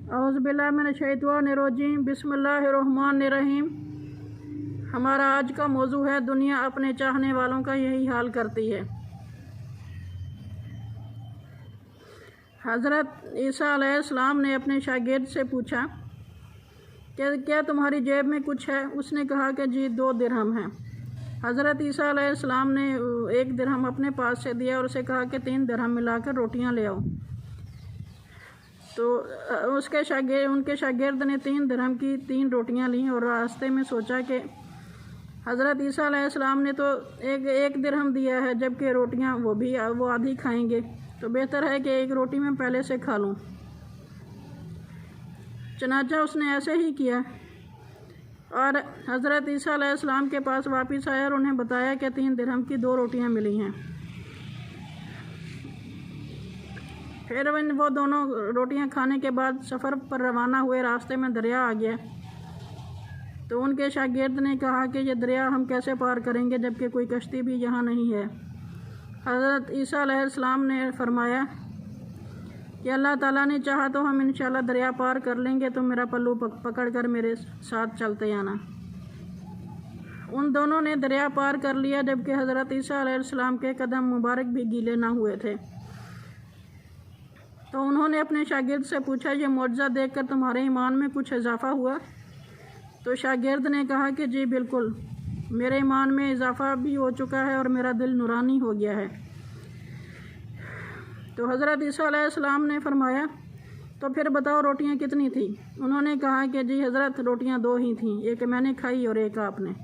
औज़ु बिल्लाहि मिनश-शैतानिर-रजीम। बिस्मिल्लाहिर-रहमानिर-रहीम। हमारा आज का मौजू है दुनिया अपने चाहने वालों का यही हाल करती है। हज़रत ईसा अलैहिस्सलाम ने अपने शागिर्द से पूछा कि क्या तुम्हारी जेब में कुछ है? उसने कहा कि जी 2 दिरहम हैं। हज़रत ईसा अलैहिस्सलाम ने 1 दिरहम अपने पास से दिया और उसे कहा कि 3 दिरहम मिलाकर रोटियां ले आओ। तो उनके शागिर्द ने 3 दिरहम की 3 रोटियां लीं और रास्ते में सोचा कि हज़रत ईसा अलैहिस्सलाम ने तो एक दिरहम दिया है, जबकि रोटियां वो आधी खाएंगे, तो बेहतर है कि एक रोटी मैं पहले से खा लूं। चनाचा उसने ऐसे ही किया और हज़रत ईसा अलैहिस्सलाम के पास वापस आया और उन्हें बताया कि 3 दिरहम की 2 रोटियां मिली हैं। फिर वो दोनों रोटियां खाने के बाद सफ़र पर रवाना हुए। रास्ते में दरिया आ गया तो उनके शागिर्द ने कहा कि ये दरिया हम कैसे पार करेंगे, जबकि कोई कश्ती भी यहाँ नहीं है। हज़रत ईसा अलैहिस्सलाम ने फरमाया कि अल्लाह ताला ने चाहा तो हम इंशाअल्लाह दरिया पार कर लेंगे, तो मेरा पल्लू पकड़ कर मेरे साथ चलते आना। उन दोनों ने दरिया पार कर लिया, जबकि हज़रत ईसा अलैहिस्सलाम के कदम मुबारक भी गीले ना हुए थे। तो उन्होंने अपने शागिर्द से पूछा, ये मौजज़ा देखकर तुम्हारे ईमान में कुछ इजाफ़ा हुआ? तो शागिर्द ने कहा कि जी बिल्कुल, मेरे ईमान में इजाफ़ा भी हो चुका है और मेरा दिल नूरानी हो गया है। तो हज़रत ईसा अलैहिस्सलाम ने फरमाया, तो फिर बताओ रोटियां कितनी थी? उन्होंने कहा कि जी हज़रत रोटियां 2 ही थीं, एक मैंने खाई और एक आपने।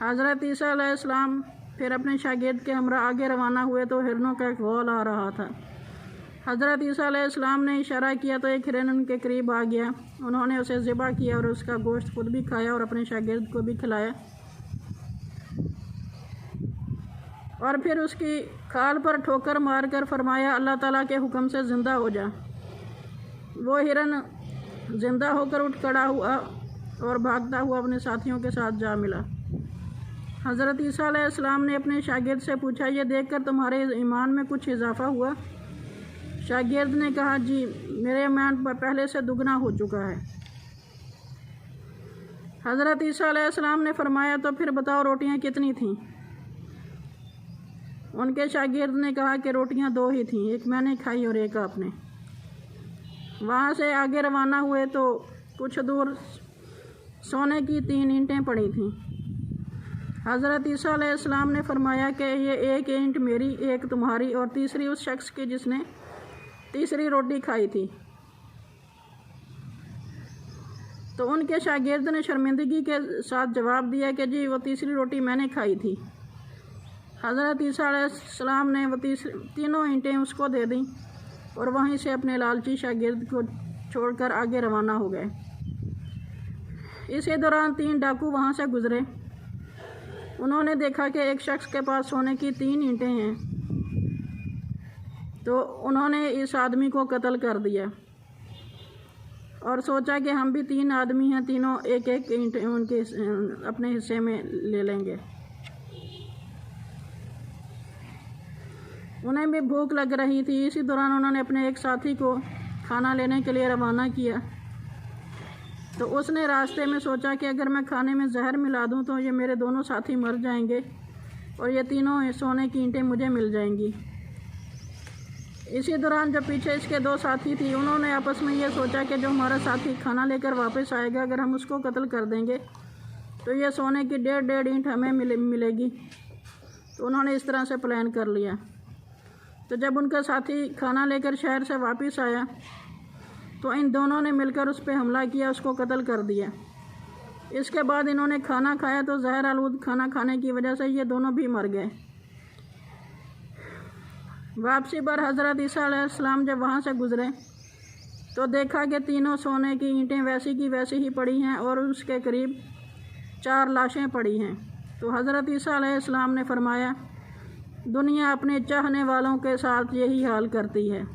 हज़रत ईसा अलैहिस्सलाम फिर अपने शागिर्द के हमरा आगे रवाना हुए तो हिरनों का एक गौल आ रहा था। हज़रत ईसा अलैहिस्सलाम ने इशारा किया तो एक हिरन उनके करीब आ गया। उन्होंने उसे ज़िबा किया और उसका गोश्त खुद भी खाया और अपने शागिर्द को भी खिलाया और फिर उसकी खाल पर ठोकर मारकर फरमाया, अल्लाह ताला के हुक्म से ज़िंदा हो जा। वो हिरन ज़िंदा होकर उठ खड़ा हुआ और भागता हुआ अपने साथियों के साथ जा मिला। हज़रत ईसा अलैहिस्सलाम ने अपने शागिर्द से पूछा, ये देखकर तुम्हारे ईमान में कुछ इजाफ़ा हुआ? शागिर्द ने कहा, जी मेरे ईमान पहले से दुगना हो चुका है। हज़रत ईसा अलैहिस्सलाम ने फरमाया, तो फिर बताओ रोटियां कितनी थीं? उनके शागिर्द ने कहा कि रोटियां 2 ही थीं, एक मैंने खाई और एक आपने। वहाँ से आगे रवाना हुए तो कुछ दूर सोने की 3 ईंटें पड़ी थीं। हज़रत ईसा अलैहिस्सलाम ने फरमाया कि ये एक ईंट मेरी, एक तुम्हारी और तीसरी उस शख्स की जिसने तीसरी रोटी खाई थी। तो उनके शागिर्द ने शर्मिंदगी के साथ जवाब दिया कि जी वो तीसरी रोटी मैंने खाई थी। हज़रत ईसा अलैहिस्सलाम ने वो तीनों ईंटें उसको दे दी और वहीं से अपने लालची शागिर्द को छोड़कर आगे रवाना हो गए। इसी दौरान 3 डाकू वहाँ से गुजरे। उन्होंने देखा कि एक शख्स के पास सोने की 3 ईंटें हैं, तो उन्होंने इस आदमी को कत्ल कर दिया और सोचा कि हम भी 3 आदमी हैं, तीनों एक एक ईंट उनके अपने हिस्से में ले लेंगे। उन्हें भी भूख लग रही थी। इसी दौरान उन्होंने अपने एक साथी को खाना लेने के लिए रवाना किया। तो उसने रास्ते में सोचा कि अगर मैं खाने में जहर मिला दूं तो ये मेरे दोनों साथी मर जाएंगे और ये तीनों सोने की ईंटें मुझे मिल जाएंगी। इसी दौरान जो पीछे इसके 2 साथी थी, उन्होंने आपस में ये सोचा कि जो हमारा साथी खाना लेकर वापस आएगा, अगर हम उसको कत्ल कर देंगे तो ये सोने की 1.5 ईंट हमें मिलेगी। तो उन्होंने इस तरह से प्लान कर लिया। तो जब उनका साथी खाना लेकर शहर से वापस आया तो इन दोनों ने मिलकर उस पर हमला किया, उसको कत्ल कर दिया। इसके बाद इन्होंने खाना खाया तो जहर आलूद खाना खाने की वजह से ये दोनों भी मर गए। वापसी पर हज़रत ईसा अलैहिस्सलाम जब वहाँ से गुजरे तो देखा कि तीनों सोने की ईंटें वैसी की वैसी ही पड़ी हैं और उसके करीब 4 लाशें पड़ी हैं। तो हज़रत ईसा अलैहिस्सलाम ने फरमाया, दुनिया अपने चाहने वालों के साथ यही हाल करती है।